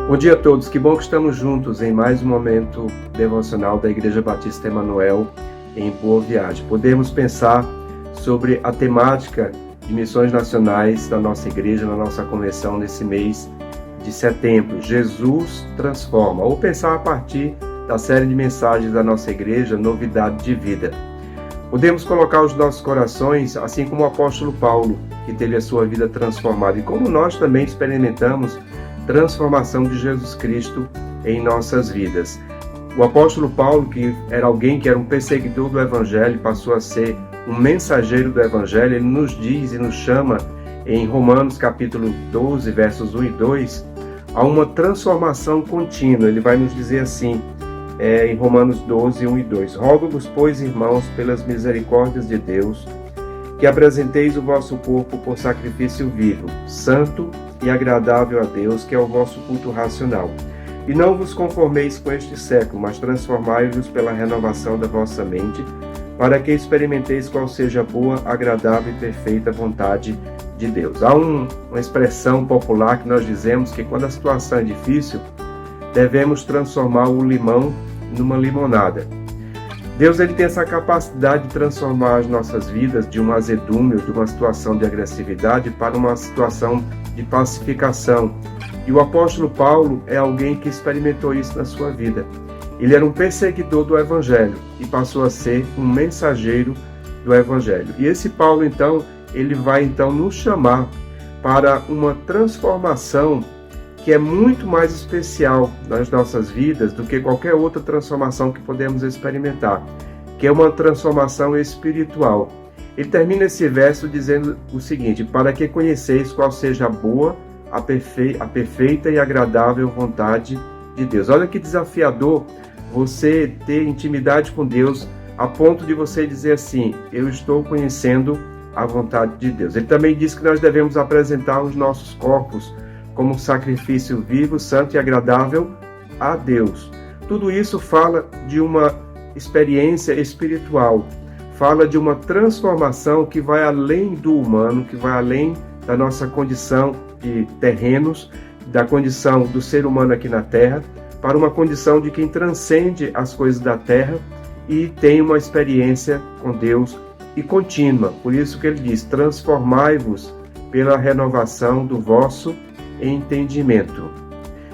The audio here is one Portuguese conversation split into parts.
Bom dia a todos, que bom que estamos juntos em mais um momento devocional da Igreja Batista Emanuel em Boa Viagem. Podemos pensar sobre a temática de missões nacionais da nossa igreja, na nossa convenção nesse mês de setembro. Jesus transforma, ou pensar a partir da série de mensagens da nossa igreja, Novidade de Vida. Podemos colocar os nossos corações, assim como o apóstolo Paulo, que teve a sua vida transformada, e como nós também experimentamos transformação de Jesus Cristo em nossas vidas. O apóstolo Paulo, que era alguém que era um perseguidor do Evangelho, passou a ser um mensageiro do Evangelho. Ele nos diz e nos chama em Romanos capítulo 12, versos 1 e 2, a uma transformação contínua. Ele vai nos dizer assim, em Romanos 12, 1 e 2, Rogo-vos, pois, irmãos, pelas misericórdias de Deus, que apresenteis o vosso corpo por sacrifício vivo, santo e agradável a Deus, que é o vosso culto racional. E não vos conformeis com este século, mas transformai-vos pela renovação da vossa mente, para que experimenteis qual seja a boa, agradável e perfeita vontade de Deus. Há uma expressão popular que nós dizemos que quando a situação é difícil, devemos transformar o limão numa limonada. Deus ele tem essa capacidade de transformar as nossas vidas de um azedume, de uma situação de agressividade, para uma situação de pacificação. E o apóstolo Paulo é alguém que experimentou isso na sua vida. Ele era um perseguidor do Evangelho e passou a ser um mensageiro do Evangelho. E esse Paulo, então, ele vai nos chamar para uma transformação que é muito mais especial nas nossas vidas do que qualquer outra transformação que podemos experimentar, que é uma transformação espiritual. Ele termina esse verso dizendo o seguinte: para que conheceis qual seja a boa, a perfeita e agradável vontade de Deus. Olha que desafiador você ter intimidade com Deus a ponto de você dizer assim: eu estou conhecendo a vontade de Deus. Ele também diz que nós devemos apresentar os nossos corpos como sacrifício vivo, santo e agradável a Deus. Tudo isso fala de uma experiência espiritual, fala de uma transformação que vai além do humano, que vai além da nossa condição de terrenos, da condição do ser humano aqui na Terra, para uma condição de quem transcende as coisas da Terra e tem uma experiência com Deus e contínua. Por isso que ele diz: transformai-vos pela renovação do vosso entendimento,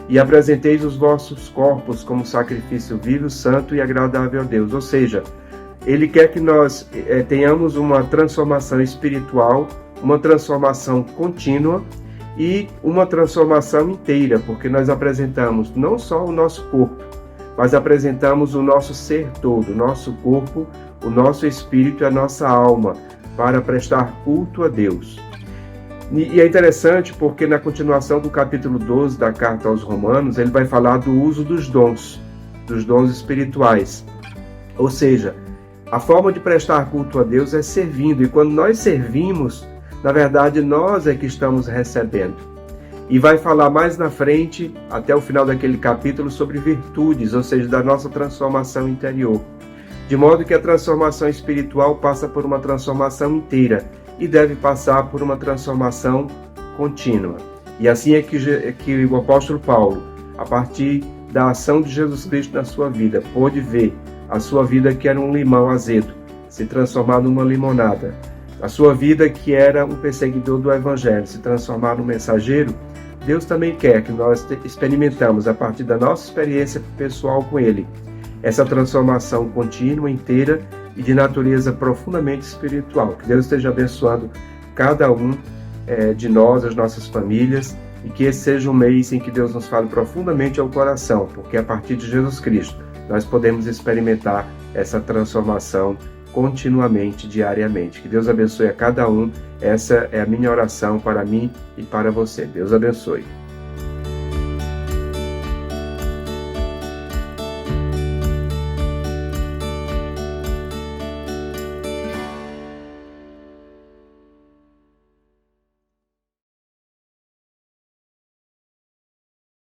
e apresenteis os vossos corpos como sacrifício vivo, santo e agradável a Deus. Ou seja, ele quer que nós tenhamos uma transformação espiritual, uma transformação contínua e uma transformação inteira, porque nós apresentamos não só o nosso corpo, mas apresentamos o nosso ser todo, o nosso corpo, o nosso espírito e a nossa alma, para prestar culto a Deus. E é interessante porque na continuação do capítulo 12 da carta aos Romanos, ele vai falar do uso dos dons espirituais. Ou seja, a forma de prestar culto a Deus é servindo, e quando nós servimos, na verdade nós é que estamos recebendo. E vai falar mais na frente, até o final daquele capítulo, sobre virtudes, ou seja, da nossa transformação interior. De modo que a transformação espiritual passa por uma transformação inteira, e deve passar por uma transformação contínua. E assim é que o apóstolo Paulo, a partir da ação de Jesus Cristo na sua vida, pôde ver a sua vida que era um limão azedo, se transformar numa limonada. A sua vida que era um perseguidor do Evangelho, se transformar num mensageiro. Deus também quer que nós experimentamos, a partir da nossa experiência pessoal com Ele, essa transformação contínua, inteira e de natureza profundamente espiritual. Que Deus esteja abençoando cada um de nós, as nossas famílias, e que esse seja um mês em que Deus nos fale profundamente ao coração, porque a partir de Jesus Cristo nós podemos experimentar essa transformação continuamente, diariamente. Que Deus abençoe a cada um. Essa é a minha oração para mim e para você. Deus abençoe.